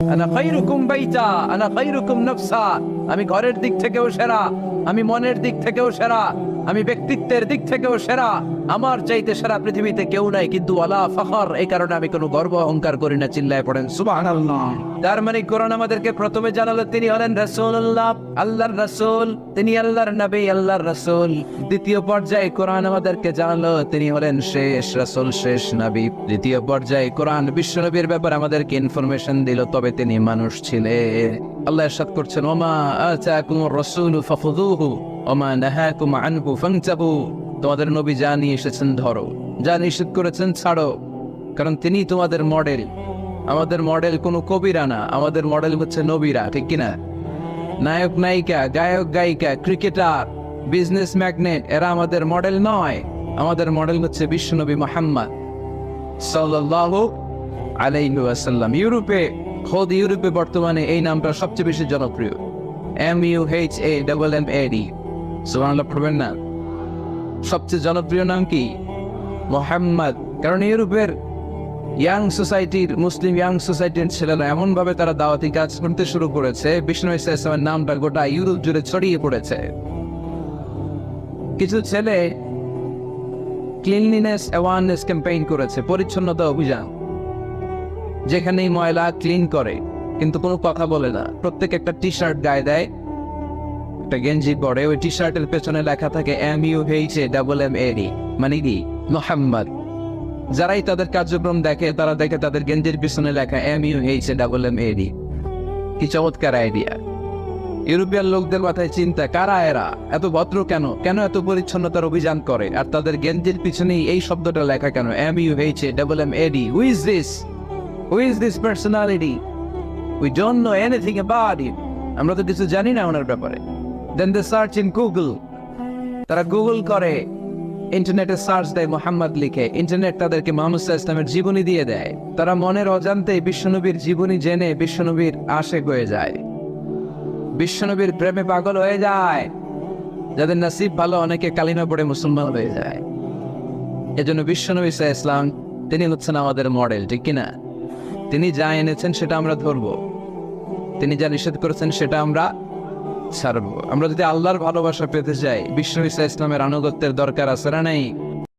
আনা খায়রুকুম বাইতা আনা খায়রুকুম নাফসা, আমি ঘরের দিক থেকেও সেরা, আমি মনের দিক থেকেও সেরা, আমি ব্যক্তিত্বের দিক থেকেও সেরা, আমার চাইতে সেরা পৃথিবীতে কেউ নাই। কিন্তু ওয়ালা ফখর, এই কারণে আমি কোনো গর্ব অহংকার করি না। চিল্লায় পড়েন সুবহানাল্লাহ। তার মানে কোরআন আমাদেরকে প্রথমে জানালো তিনি হলেন রাসূলুল্লাহ, আল্লাহর রাসূল, তিনি আল্লাহর নবী, আল্লাহর রাসূল। দ্বিতীয় পর্যায়ে কোরআন আমাদেরকে জানালো তিনি হলেন শেষ রাসূল, শেষ নবী। দ্বিতীয় পর্যায়ে কোরআন বিশ্ব নবীর ব্যাপারে আমাদেরকে ইনফরমেশন দিল, তবে তিনি মানুষ ছিলেন। আল্লাহ ইরশাদ করছেন, ওমা আতাকুমুর রাসূলু ফাখুযুহু ওমা নাহাকুম আনহু ফান্তাহু। তোমাদের নবী যা নিয়ে এসেছেন ধরো, যা নিষেধ করেছেন ছাড়ো, কারণ তিনি তোমাদের মডেল। আমাদের মডেল কোনো কবিরা না, আমাদের মডেল হচ্ছে নবীরা, ঠিক কিনা? নায়ক নায়িকা, গায়ক গায়িকা, ক্রিকেটার, বিজনেস ম্যাগনেট, এরা আমাদের মডেল নয়। আমাদের মডেল হচ্ছে বিশ্বনবী মুহাম্মদ সাল্লাল্লাহু আলাইহি ওয়াসাল্লাম। ইউরোপে বর্তমানে এই নামটা সবচেয়ে বেশি জনপ্রিয়, MUHAMMAD। সুবহানাল্লাহ পড়বেন না? সবচেয়ে জনপ্রিয় নাম কি? মুহাম্মদ। কারণ ইউরোপের ইয়াং সোসাইটির, মুসলিম ইয়াং সোসাইটির ছেলেরা এমন ভাবে তারা দাওয়াতি কাজ করতে শুরু করেছে, বিষ্ণু ইসলামের নামটা গোটা ইউরোপ জুড়ে ছড়িয়ে পড়েছে। কিছু ছেলে ক্লিনলিনেস অ্যাওয়ারনেস ক্যাম্পেইন করেছে, পরিচ্ছন্নতা অভিযান, যেখানেই ময়লা ক্লিন করে, কিন্তু কোনো কথা বলে না। প্রত্যেক একটা টি শার্ট গায়ে দেয়, একটা গেঞ্জি পরে, ওই টি শার্টের পেছনে লেখা থাকে MUHAMMAD, মানে কি? মুহাম্মদ। যারাই তাদের কার্যক্রম দেখে, তারা দেখে তাদের গেঞ্জির পিছনে লেখা MUHAMMAD। কি চমৎকার আইডিয়া! ইউরোপিয়ান লোকদের মাথায় চিন্তা, কারা এরা, এত ভদ্র কেন, কেন এত পরিচ্ছন্নতার অভিযান করে, আর তাদের গেঞ্জির পিছনেই এই শব্দটা লেখা কেন, MUHAMMAD? Who is this personality? We don't know anything about it. আমরা তো কিছু জানি না ওনার ব্যাপারে। Then they search in Google. তারা গুগল করে, ইন্টারনেটে সার্চ দেয় মুহাম্মদ লিখে, ইন্টারনেট তাদেরকে মুহাম্মদ সাল্লাল্লাহু আলাইহি ওয়াসাল্লামের জীবনী দিয়ে দেয়। তারা মনের অজান্তে বিশ্বনবীর জীবনী জেনে বিশ্বনবীর আশিক হয়ে যায়, বিশ্বনবীর প্রেমে পাগল হয়ে যায়। যাদের নসিব ভালো, অনেকে কালিমা পড়ে মুসলমান হয়ে যায়। এজন্য বিশ্বনবী সাল্লাল্লাহু আলাইহি ওয়াসাল্লাম তিনি হচ্ছেন আমাদের মডেল, ঠিক কিনা? তিনি যা এনেছেন সেটা আমরা ধরবো, তিনি যা নিষেধ করেছেন সেটা আমরা ছাড়বো। আমরা যদি আল্লাহর ভালোবাসা পেতে চাই, বিশ্বনবী সাল্লাল্লাহু আলাইহি ওয়াসাল্লামের আনুগত্যের দরকার আছে না নাই?